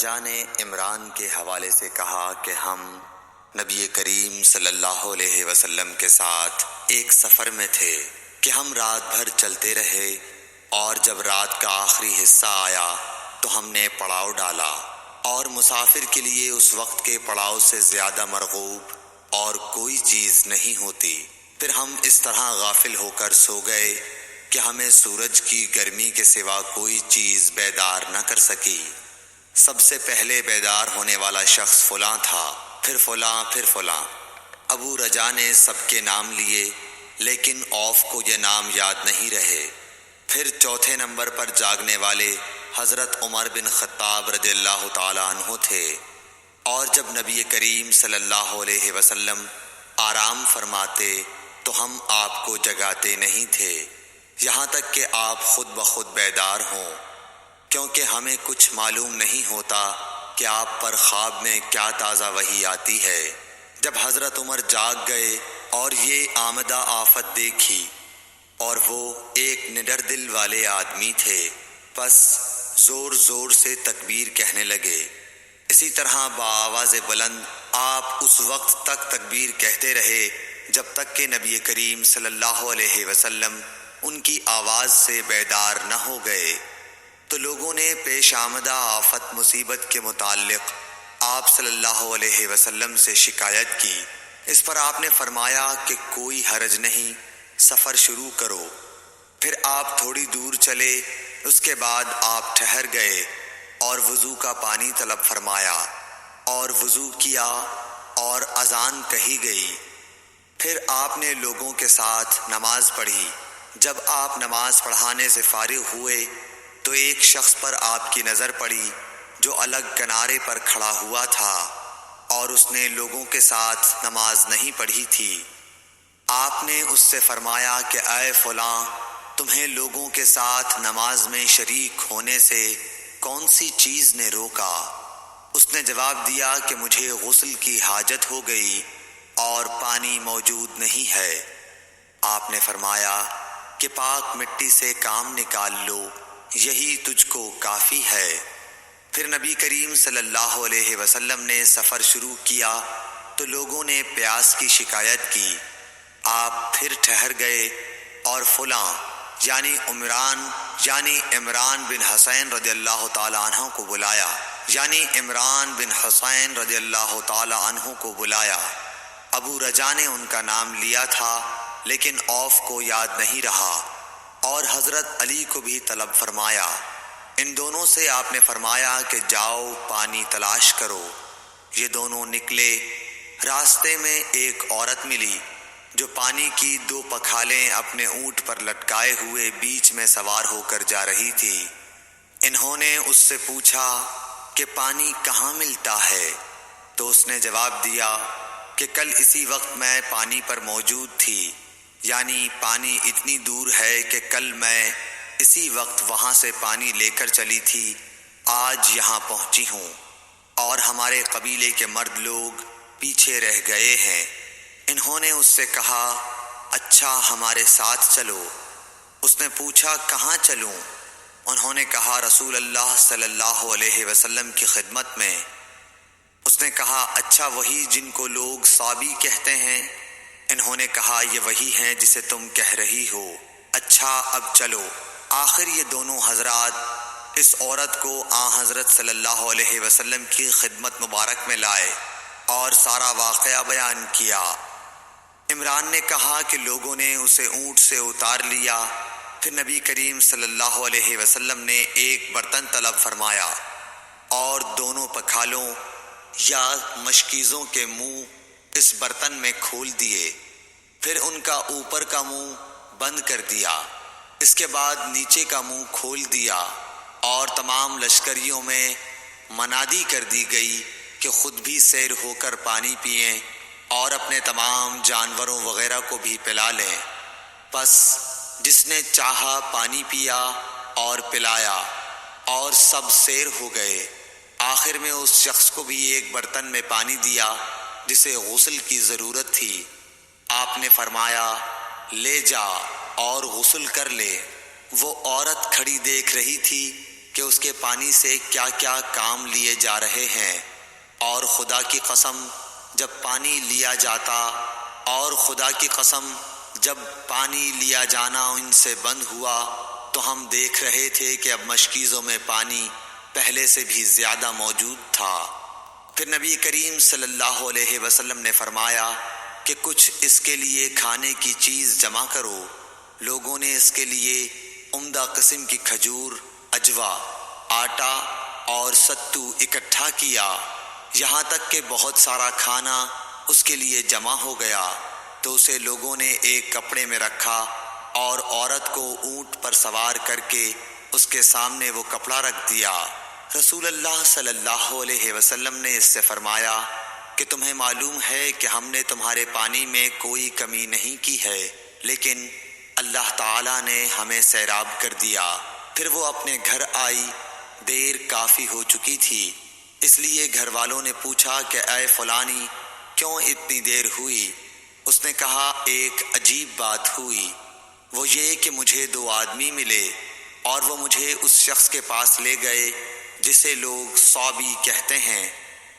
رجا نے عمران کے حوالے سے کہا کہ ہم نبی کریم صلی اللہ علیہ وسلم کے ساتھ ایک سفر میں تھے کہ ہم رات بھر چلتے رہے، اور جب رات کا آخری حصہ آیا تو ہم نے پڑاؤ ڈالا، اور مسافر کے لیے اس وقت کے پڑاؤ سے زیادہ مرغوب اور کوئی چیز نہیں ہوتی۔ پھر ہم اس طرح غافل ہو کر سو گئے کہ ہمیں سورج کی گرمی کے سوا کوئی چیز بیدار نہ کر سکی۔ سب سے پہلے بیدار ہونے والا شخص فلاں تھا، پھر فلاں، پھر فلاں۔ ابو رجا نے سب کے نام لیے، لیکن اوف کو یہ نام یاد نہیں رہے۔ پھر چوتھے نمبر پر جاگنے والے حضرت عمر بن خطاب رضی اللہ تعالیٰ عنہ تھے، اور جب نبی کریم صلی اللہ علیہ وسلم آرام فرماتے تو ہم آپ کو جگاتے نہیں تھے، یہاں تک کہ آپ خود بخود بیدار ہوں، کیونکہ ہمیں کچھ معلوم نہیں ہوتا کہ آپ پر خواب میں کیا تازہ وحی آتی ہے۔ جب حضرت عمر جاگ گئے اور یہ آمدہ آفت دیکھی، اور وہ ایک نڈر دل والے آدمی تھے، بس زور زور سے تکبیر کہنے لگے۔ اسی طرح بآواز بلند آپ اس وقت تک تکبیر کہتے رہے جب تک کہ نبی کریم صلی اللہ علیہ وسلم ان کی آواز سے بیدار نہ ہو گئے۔ تو لوگوں نے پیش آمدہ آفت مصیبت کے متعلق آپ صلی اللہ علیہ وسلم سے شکایت کی۔ اس پر آپ نے فرمایا کہ کوئی حرج نہیں، سفر شروع کرو۔ پھر آپ تھوڑی دور چلے، اس کے بعد آپ ٹھہر گئے اور وضو کا پانی طلب فرمایا، اور وضو کیا اور اذان کہی گئی۔ پھر آپ نے لوگوں کے ساتھ نماز پڑھی۔ جب آپ نماز پڑھانے سے فارغ ہوئے تو ایک شخص پر آپ کی نظر پڑی جو الگ کنارے پر کھڑا ہوا تھا، اور اس نے لوگوں کے ساتھ نماز نہیں پڑھی تھی۔ آپ نے اس سے فرمایا کہ اے فلاں، تمہیں لوگوں کے ساتھ نماز میں شریک ہونے سے کون سی چیز نے روکا؟ اس نے جواب دیا کہ مجھے غسل کی حاجت ہو گئی اور پانی موجود نہیں ہے۔ آپ نے فرمایا کہ پاک مٹی سے کام نکال لو، یہی تجھ کو کافی ہے۔ پھر نبی کریم صلی اللہ علیہ وسلم نے سفر شروع کیا تو لوگوں نے پیاس کی شکایت کی۔ آپ پھر ٹھہر گئے اور فلاں یعنی عمران بن حسین رضی اللہ تعالیٰ عنہ کو بلایا۔ ابو رجا نے ان کا نام لیا تھا، لیکن اوف کو یاد نہیں رہا، اور حضرت علی کو بھی طلب فرمایا۔ ان دونوں سے آپ نے فرمایا کہ جاؤ پانی تلاش کرو۔ یہ دونوں نکلے۔ راستے میں ایک عورت ملی جو پانی کی 2 پکھالیں اپنے اونٹ پر لٹکائے ہوئے بیچ میں سوار ہو کر جا رہی تھی۔ انہوں نے اس سے پوچھا کہ پانی کہاں ملتا ہے؟ تو اس نے جواب دیا کہ کل اسی وقت میں پانی پر موجود تھی، یعنی پانی اتنی دور ہے کہ کل میں اسی وقت وہاں سے پانی لے کر چلی تھی، آج یہاں پہنچی ہوں، اور ہمارے قبیلے کے مرد لوگ پیچھے رہ گئے ہیں۔ انہوں نے اس سے کہا اچھا ہمارے ساتھ چلو۔ اس نے پوچھا کہاں چلوں؟ انہوں نے کہا رسول اللہ صلی اللہ علیہ وسلم کی خدمت میں۔ اس نے کہا اچھا وہی جن کو لوگ صابی کہتے ہیں؟ انہوں نے کہا یہ وہی ہیں جسے تم کہہ رہی ہو۔ اچھا اب چلو۔ آخر یہ دونوں حضرات اس عورت کو حضرت صلی اللہ علیہ وسلم کی خدمت مبارک میں لائے اور سارا واقعہ بیان کیا۔ عمران نے کہا کہ لوگوں نے اسے اونٹ سے اتار لیا۔ پھر نبی کریم صلی اللہ علیہ وسلم نے ایک برتن طلب فرمایا اور دونوں پکھالوں یا مشکیزوں کے منہ اس برتن میں کھول دیے، پھر ان کا اوپر کا منہ بند کر دیا، اس کے بعد نیچے کا منہ کھول دیا، اور تمام لشکریوں میں منادی کر دی گئی کہ خود بھی سیر ہو کر پانی پئیں اور اپنے تمام جانوروں وغیرہ کو بھی پلا لیں۔ پس جس نے چاہا پانی پیا اور پلایا، اور سب سیر ہو گئے۔ آخر میں اس شخص کو بھی ایک برتن میں پانی دیا جسے غسل کی ضرورت تھی۔ آپ نے فرمایا لے جا اور غسل کر لے۔ وہ عورت کھڑی دیکھ رہی تھی کہ اس کے پانی سے کیا کیا کام لیے جا رہے ہیں، اور خدا کی قسم جب پانی لیا جاتا اور خدا کی قسم جب پانی لیا جانا ان سے بند ہوا تو ہم دیکھ رہے تھے کہ اب مشکیزوں میں پانی پہلے سے بھی زیادہ موجود تھا۔ پھر نبی کریم صلی اللہ علیہ وسلم نے فرمایا کہ کچھ اس کے لیے کھانے کی چیز جمع کرو۔ لوگوں نے اس کے لیے عمدہ قسم کی کھجور، اجوا، آٹا اور ستو اکٹھا کیا، یہاں تک کہ بہت سارا کھانا اس کے لیے جمع ہو گیا، تو اسے لوگوں نے ایک کپڑے میں رکھا اور عورت کو اونٹ پر سوار کر کے اس کے سامنے وہ کپڑا رکھ دیا۔ رسول اللہ صلی اللہ علیہ وسلم نے اس سے فرمایا کہ تمہیں معلوم ہے کہ ہم نے تمہارے پانی میں کوئی کمی نہیں کی ہے، لیکن اللہ تعالیٰ نے ہمیں سیراب کر دیا۔ پھر وہ اپنے گھر آئی، دیر کافی ہو چکی تھی، اس لیے گھر والوں نے پوچھا کہ اے فلانی کیوں اتنی دیر ہوئی؟ اس نے کہا ایک عجیب بات ہوئی، وہ یہ کہ مجھے 2 آدمی ملے اور وہ مجھے اس شخص کے پاس لے گئے جسے لوگ صابی کہتے ہیں۔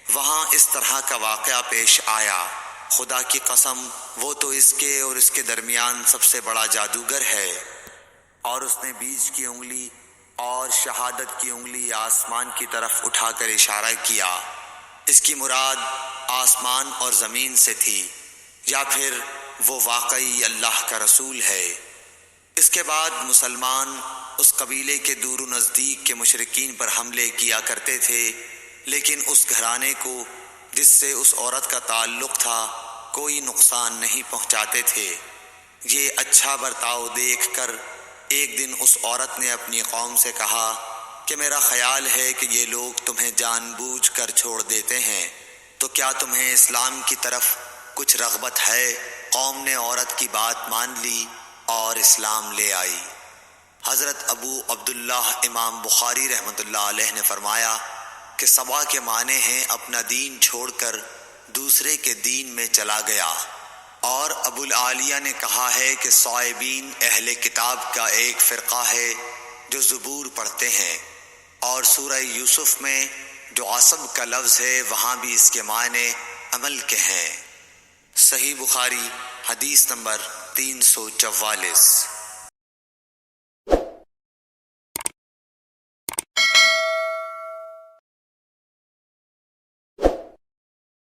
وہاں اس طرح کا واقعہ پیش آیا، خدا کی قسم وہ تو اس کے اور اس کے درمیان سب سے بڑا جادوگر ہے۔ اور اس نے بیچ کی انگلی اور شہادت کی انگلی آسمان کی طرف اٹھا کر اشارہ کیا۔ اس کی مراد آسمان اور زمین سے تھی، یا پھر وہ واقعی اللہ کا رسول ہے۔ اس کے بعد مسلمان اس قبیلے کے دور و نزدیک کے مشرکین پر حملے کیا کرتے تھے، لیکن اس گھرانے کو جس سے اس عورت کا تعلق تھا کوئی نقصان نہیں پہنچاتے تھے۔ یہ اچھا برتاؤ دیکھ کر ایک دن اس عورت نے اپنی قوم سے کہا کہ میرا خیال ہے کہ یہ لوگ تمہیں جان بوجھ کر چھوڑ دیتے ہیں، تو کیا تمہیں اسلام کی طرف کچھ رغبت ہے؟ قوم نے عورت کی بات مان لی اور اسلام لے آئی۔ حضرت ابو عبداللہ امام بخاری رحمۃ اللہ علیہ نے فرمایا کہ سبا کے معنی ہیں اپنا دین چھوڑ کر دوسرے کے دین میں چلا گیا، اور ابو العالیہ نے کہا ہے کہ صائبین اہل کتاب کا ایک فرقہ ہے جو زبور پڑھتے ہیں، اور سورہ یوسف میں جو عصب کا لفظ ہے وہاں بھی اس کے معنی عمل کے ہیں۔ صحیح بخاری حدیث نمبر 344۔